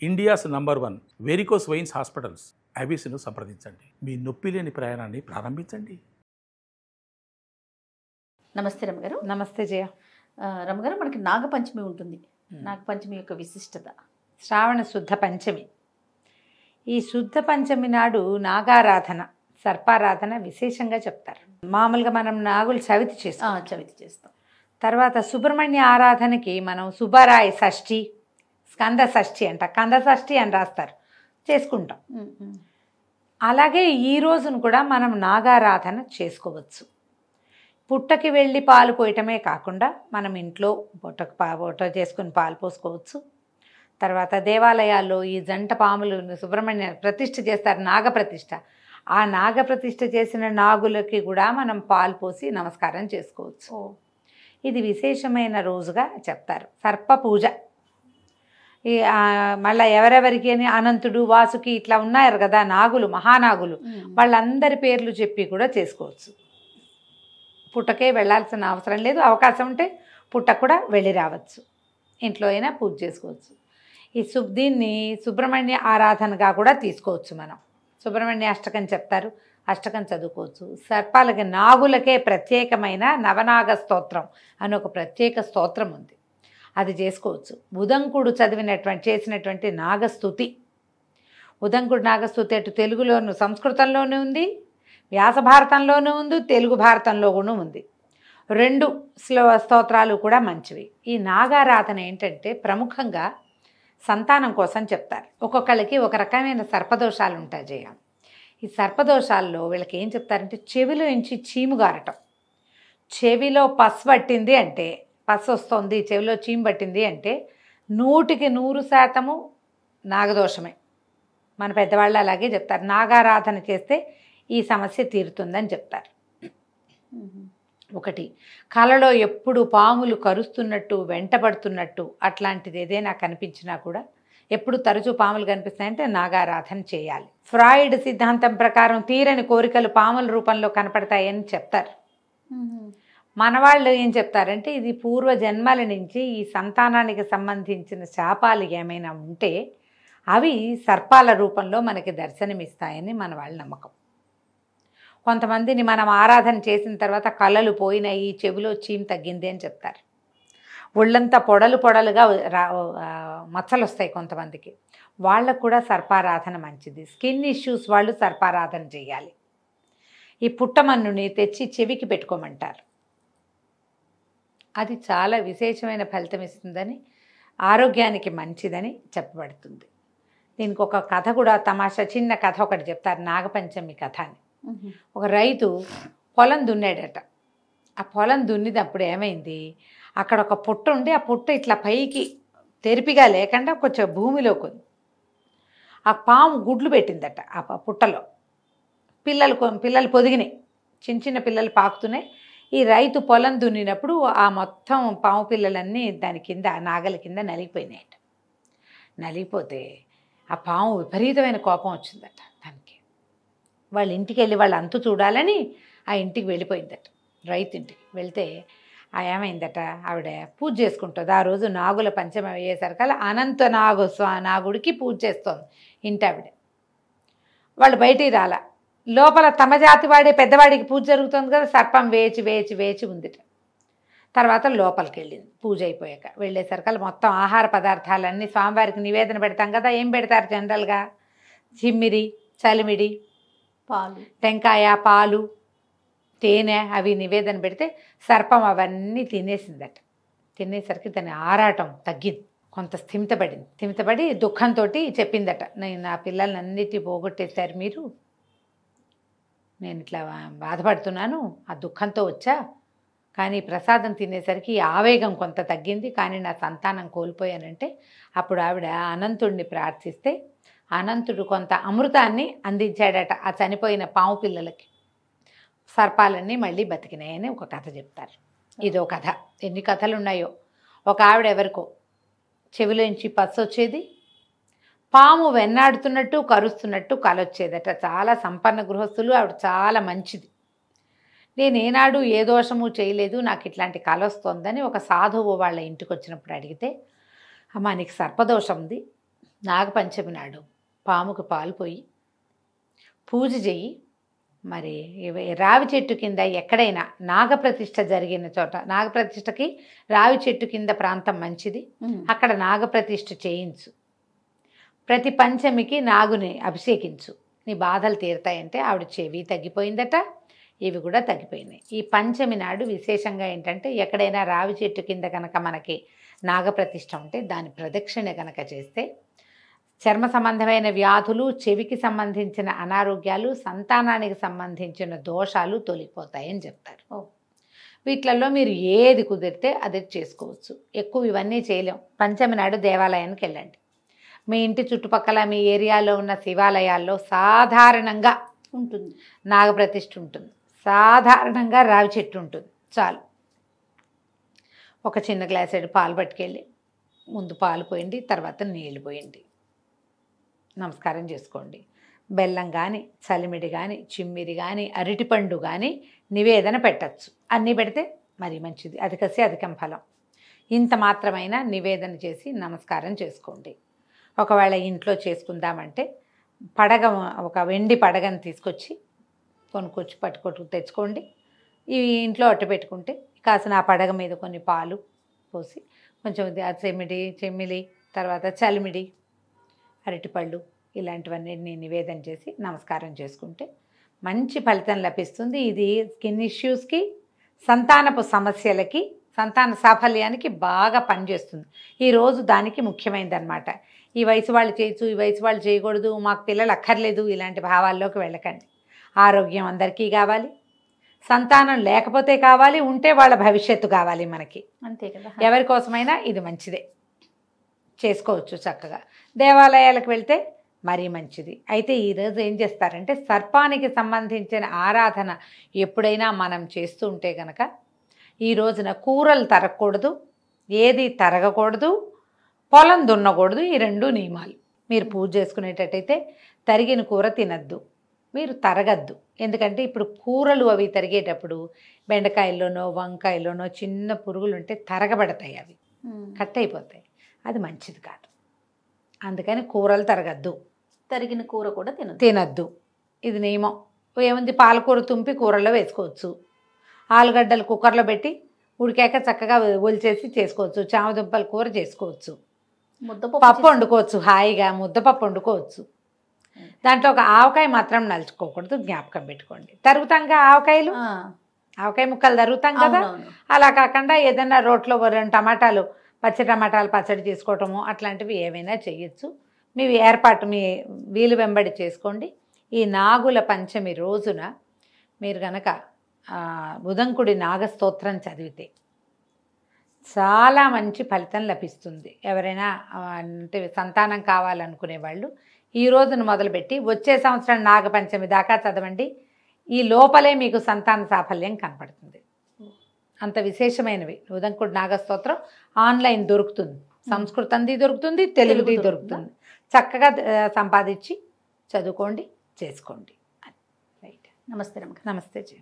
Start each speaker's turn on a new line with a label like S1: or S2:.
S1: India's number 1 varicose veins hospitals ఐబీసీను సంప్రదించండి. మీ నొప్పి లేని ప్రయాణాన్ని ప్రారంభించండి.
S2: నమస్తే రమగారు.
S3: నమస్తే జయ.
S2: రమగారు, మనకి నాగపంచమి ఉంటుంది. నాగపంచమి యొక్క విశిష్టత.
S3: శ్రావణ శుద్ధ పంచమి. ఈ శుద్ధ పంచమి నాడు నాగారాధన, సర్పారాధన విశేషంగా చెప్తారు. మామూలుగా మనం నాగులు చవితి చేస్తాం. తర్వాత సుబ్రహ్మణ్య ఆరాధనకి మనం సుబ్బరాయ షష్ఠి, స్కంద షష్ఠి అంట, కంద షష్ఠి అని రాస్తారు, చేసుకుంటాం. అలాగే ఈ రోజును కూడా మనం నాగారాధన చేసుకోవచ్చు. పుట్టకి వెళ్ళి పాలు పోయటమే కాకుండా మనం ఇంట్లో పొట్ట చేసుకుని పాలు పోసుకోవచ్చు. తర్వాత దేవాలయాల్లో ఈ జంట పాములు సుబ్రహ్మణ్య ప్రతిష్ఠ చేస్తారు, నాగప్రతిష్ఠ. ఆ నాగప్రతిష్ఠ చేసిన నాగులకి కూడా మనం పాలు పోసి నమస్కారం చేసుకోవచ్చు. ఇది విశేషమైన రోజుగా చెప్తారు. సర్ప పూజ మళ్ళీ ఎవరెవరికి అని అనంతుడు, వాసుకి ఇట్లా ఉన్నారు కదా నాగులు, మహానాగులు, వాళ్ళందరి పేర్లు చెప్పి కూడా చేసుకోవచ్చు. పుట్టకే వెళ్ళాల్సిన అవసరం లేదు. అవకాశం ఉంటే పుట్టకు కూడా వెళ్ళి రావచ్చు. ఇంట్లో అయినా పూజ చేసుకోవచ్చు. దీన్ని సుబ్రహ్మణ్య ఆరాధనగా కూడా తీసుకోవచ్చు. మనం సుబ్రహ్మణ్య అష్టకం చెప్తారు, అష్టకం చదువుకోవచ్చు. సర్పాలకి, నాగులకే ప్రత్యేకమైన నవనాగ స్తోత్రం అని ఒక ప్రత్యేక స్తోత్రం ఉంది, అది చేసుకోవచ్చు. ఉదంకుడు చేసినటువంటి నాగస్తుతి, ఉదంకుడు నాగస్తుతి అటు తెలుగులోను సంస్కృతంలోనూ ఉంది, వ్యాస భారతంలోనూ ఉంది, తెలుగు భారతంలో కూడా ఉంది. 2 స్తోత్రాలు కూడా మంచివి. ఈ నాగారాధన ఏంటంటే ప్రముఖంగా సంతానం కోసం చెప్తారు. ఒక్కొక్కళ్ళకి ఒక రకమైన సర్పదోషాలు ఉంటాయి జయ. ఈ సర్పదోషాల్లో వీళ్ళకి ఏం చెప్తారంటే చెవిలో నుంచి చీము గారటం, చెవిలో పసు పట్టింది అంటే, పసు వస్తుంది, చెవిలో చీము పట్టింది అంటే 100% నాగదోషమే. మన పెద్దవాళ్ళు అలాగే చెప్తారు. నాగారాధన చేస్తే ఈ సమస్య తీరుతుందని చెప్తారు. ఒకటి, కలలో ఎప్పుడు పాములు కరుస్తున్నట్టు, వెంటబడుతున్నట్టు అట్లాంటిది ఏదైనా కనిపించినా కూడా, ఎప్పుడు తరచూ పాములు కనిపిస్తాయంటే నాగారాధన చేయాలి. ఫ్రాయిడ్ సిద్ధాంతం ప్రకారం తీరని కోరికలు పాముల రూపంలో కనపడతాయని చెప్తారు. మనవాళ్ళు ఏం చెప్తారంటే ఇది పూర్వ జన్మల నుంచి ఈ సంతానానికి సంబంధించిన శాపాలు ఏమైనా ఉంటే అవి సర్పాల రూపంలో మనకి దర్శనమిస్తాయని మన వాళ్ళ నమ్మకం. కొంతమందిని మనం ఆరాధన చేసిన తర్వాత కళ్ళలు పోయినాయి, చెవిలో చీము తగ్గింది అని చెప్తారు. ఒళ్ళంతా పొడలుగా మచ్చలు వస్తాయి కొంతమందికి, వాళ్ళకు కూడా సర్పారాధన మంచిది. స్కిన్ ఇష్యూస్ వాళ్ళు సర్పారాధన చేయాలి. ఈ పుట్టమన్నుని తెచ్చి చెవికి పెట్టుకోమంటారు, అది చాలా విశేషమైన ఫలితం ఇస్తుందని, ఆరోగ్యానికి మంచిదని చెప్పబడుతుంది. దీనికి ఒక కథ కూడా, తమాషా చిన్న కథ ఒకటి చెప్తారు, నాగపంచమి కథ అని. ఒక రైతు పొలం దున్నాడట. ఆ పొలం దున్నినప్పుడు ఏమైంది, అక్కడ ఒక పుట్ట ఉండి ఆ పుట్ట ఇట్లా పైకి తెరిపిగా లేకుండా కొంచెం భూమిలోకి ఉంది. ఆ పాము గుడ్లు పెట్టిందట ఆ పుట్టలో. పిల్లలు పొదిగినాయి, చిన్న పిల్లలు పాకుతున్నాయి. ఈ రైతు పొలం దున్నినప్పుడు ఆ మొత్తం పాము పిల్లలన్నీ దాని కింద, నాగలి కింద నలిగిపోయినాయట. నలిగిపోతే ఆ పాము విపరీతమైన కోపం వచ్చిందట దానికి. వాళ్ళ ఇంటికి వెళ్ళి వాళ్ళ అంతు చూడాలని ఆ ఇంటికి వెళ్ళిపోయిందట. రైతు ఇంటికి వెళ్తే ఏమైందట, ఆవిడ పూజ చేసుకుంటుంది. ఆ రోజు నాగుల పంచమి అయ్యేసరికల్లా అనంత నాగుడికి పూజ చేస్తోంది ఇంటి ఆవిడ. వాళ్ళు బయటికి రాలా, లోపల తమ జాతి వాడే పెద్దవాడికి పూజ జరుగుతుంది కదా, సర్పం వేచి ఉందిట. తర్వాత లోపలికి వెళ్ళింది పూజ అయిపోయాక. వెళ్ళేసరికల్లా మొత్తం ఆహార పదార్థాలన్నీ స్వామివారికి నివేదన పెడతాం కదా, ఏం పెడతారు జనరల్గా, చిమ్మిరి, చలిమిడి,
S2: పాలు,
S3: టెంకాయ, పాలు, తేనె అవి నివేదన పెడితే సర్పం అవన్నీ తినేసిందట. తినేసరికి దాని ఆరాటం తగ్గింది, కొంత స్థిమితపడి దుఃఖంతో చెప్పిందట, నేను నా పిల్లల్ని అన్నిటి పోగొట్టేశారు మీరు, నేను ఇట్లా బాధపడుతున్నాను, ఆ దుఃఖంతో వచ్చా, కానీ ప్రసాదం తినేసరికి ఆవేగం కొంత తగ్గింది, కానీ నా సంతానం కోల్పోయానంటే అప్పుడు ఆవిడ అనంతుడిని ప్రార్థిస్తే అనంతుడు కొంత అమృతాన్ని అందించాడట ఆ చనిపోయిన పాము పిల్లలకి. సర్పాలన్నీ మళ్ళీ బతికినాయని ఒక కథ చెప్తారు. ఇదో కథ, ఎన్ని కథలు ఉన్నాయో. ఒక ఆవిడ ఎవరికో చెవిలోంచి పస్సు వచ్చేది, పాము వెన్నాడుతున్నట్టు కరుస్తున్నట్టు కలొచ్చేదట. చాలా సంపన్న గృహస్థులు, ఆవిడ చాలా మంచిది. నేను ఏనాడు ఏ దోషము చేయలేదు, నాకు ఇట్లాంటి కల వస్తోందని ఒక సాధువు వాళ్ళ ఇంటికి వచ్చినప్పుడు అడిగితే, అమ్మా నీకు సర్పదోషం ఉంది, నాగపంచమి నాడు పాముకు పాలు పోయి పూజ చెయ్యి. మరి రావి చెట్టు కింద ఎక్కడైనా నాగప్రతిష్ఠ జరిగిన చోట, నాగప్రతిష్ఠకి రావి చెట్టు కింద ప్రాంతం మంచిది, అక్కడ నాగప్రతిష్ఠ చేయించు. ప్రతి పంచమికి నాగుని అభిషేకించు, నీ బాధలు తీరుతాయంటే ఆవిడ చెవి తగ్గిపోయిందట, ఇవి కూడా తగ్గిపోయినాయి. ఈ పంచమి నాడు విశేషంగా ఏంటంటే ఎక్కడైనా రావి చెట్టు కింద కనుక మనకి నాగప్రతిష్ఠ ఉంటే దాని ప్రదక్షిణ కనుక చేస్తే చర్మ సంబంధమైన వ్యాధులు, చెవికి సంబంధించిన అనారోగ్యాలు, సంతానానికి సంబంధించిన దోషాలు తొలగిపోతాయని చెప్తారు. వీటిలలో మీరు ఏది కుదిరితే అది చేసుకోవచ్చు. ఎక్కువ ఇవన్నీ చేయలేం. పంచమి నాడు దేవాలయానికి వెళ్ళండి. మీ ఇంటి చుట్టుపక్కల మీ ఏరియాలో ఉన్న శివాలయాల్లో సాధారణంగా
S2: ఉంటుంది,
S3: నాగప్రతిష్ఠ ఉంటుంది, సాధారణంగా రావి చెట్టు ఉంటుంది. చాలు. ఒక చిన్న గ్లాసెడు పాలు పట్టుకెళ్ళి ముందు పాలు పోయండి, తర్వాత నీళ్లు పోయండి, నమస్కారం చేసుకోండి. బెల్లం కానీ, చలిమిడి కానీ, చిమ్మిరి కానీ, అరటిపండు కానీ నివేదన పెట్టచ్చు. అన్నీ పెడితే మరీ మంచిది. అధికసి అధికం ఫలం. ఇంత మాత్రమైనా నివేదన చేసి నమస్కారం చేసుకోండి. ఒకవేళ ఇంట్లో చేసుకుందామంటే పడగ, ఒక వెండి పడగను తీసుకొచ్చి కొనుక్కొచ్చి పట్టుకొట్టు తెచ్చుకోండి. ఇవి ఇంట్లో అట్టు పెట్టుకుంటే కాసిన ఆ పడగ మీద కొన్ని పాలు పోసి కొంచెం చెమ్మిలి, తర్వాత చలిమిడి, అరటిపళ్ళు ఇలాంటివన్నీ నివేదన చేసి నమస్కారం చేసుకుంటే మంచి ఫలితం లభిస్తుంది. ఇది స్కిన్ ఇష్యూస్కి, సంతానపు సమస్యలకి, సంతాన సాఫల్యానికి బాగా పనిచేస్తుంది. ఈరోజు దానికి ముఖ్యమైనదన్నమాట. ఈ వయసు వాళ్ళు చేయొచ్చు, ఈ వయసు వాళ్ళు చేయకూడదు, మాకు పిల్లలు అక్కర్లేదు, ఇలాంటి భావాల్లోకి వెళ్ళకండి. ఆరోగ్యం అందరికీ కావాలి, సంతానం లేకపోతే కావాలి, ఉంటే వాళ్ళ భవిష్యత్తు కావాలి మనకి.
S2: అంతే కదా.
S3: ఎవరి కోసమైనా ఇది మంచిదే, చేసుకోవచ్చు చక్కగా. దేవాలయాలకు వెళ్తే మరీ మంచిది. అయితే ఈరోజు ఏం చేస్తారంటే సర్పానికి సంబంధించిన ఆరాధన ఎప్పుడైనా మనం చేస్తూ ఉంటే కనుక ఈ రోజున కూరలు తరగకూడదు, ఏది తరగకూడదు, పొలం దున్నకూడదు. ఈ 2 నియమాలు. మీరు పూజ చేసుకునేటట్టయితే తరిగిన కూర తినద్దు, మీరు తరగద్దు. ఎందుకంటే ఇప్పుడు కూరలు అవి తరిగేటప్పుడు బెండకాయల్లోనో వంకాయల్లోనో చిన్న పురుగులు ఉంటే తరగబడతాయి, అవి కట్ అయిపోతాయి. అది మంచిది కాదు. అందుకని కూరలు తరగద్దు,
S2: తరిగిన కూర కూడా
S3: తినద్దు. ఇది నియమం. ఏముంది, పాలకూర తుంపి కూరల్లో వేసుకోవచ్చు, ఆలుగడ్డలు కుక్కర్లో పెట్టి ఉడికాక చక్కగా ఒలిచేసి చేసుకోవచ్చు, చామదుంపల కూర చేసుకోవచ్చు, పప్పు వండుకోవచ్చు, హాయిగా ముద్దపప్పు వండుకోవచ్చు. దాంట్లో ఒక ఆవకాయ మాత్రం నలుచుకోకూడదు, జ్ఞాపకం పెట్టుకోండి. తరుగుతాంగా ఆవకాయలు, ఆవకాయ ముక్కలు తరుగుతాం కదా, అలా కాకుండా ఏదైనా రోట్లో 2 టమాటాలు, పచ్చి టమాటాలు పచ్చడి చేసుకోవటము అట్లాంటివి ఏవైనా చేయొచ్చు. మీ ఏర్పాటు మీ వీలు వెంబడి చేసుకోండి. ఈ నాగుల పంచమి రోజున మీరు కనుక ఉదంకుడి నాగస్తోత్రం చదివితే చాలా మంచి ఫలితం లభిస్తుంది. ఎవరైనా అంటే సంతానం కావాలనుకునే వాళ్ళు ఈ రోజును మొదలుపెట్టి వచ్చే సంవత్సరం నాగపంచమి దాకా చదవండి. ఈ లోపలే మీకు సంతాన సాఫల్యం కనపడుతుంది. అంత విశేషమైనవి. ఉదంకుడి నాగస్తోత్రం ఆన్లైన్ దొరుకుతుంది, సంస్కృతంది దొరుకుతుంది, తెలుగుది దొరుకుతుంది. చక్కగా సంపాదించి చదువుకోండి, చేసుకోండి. రైట్.
S2: నమస్తే.
S3: నమస్తే జీ.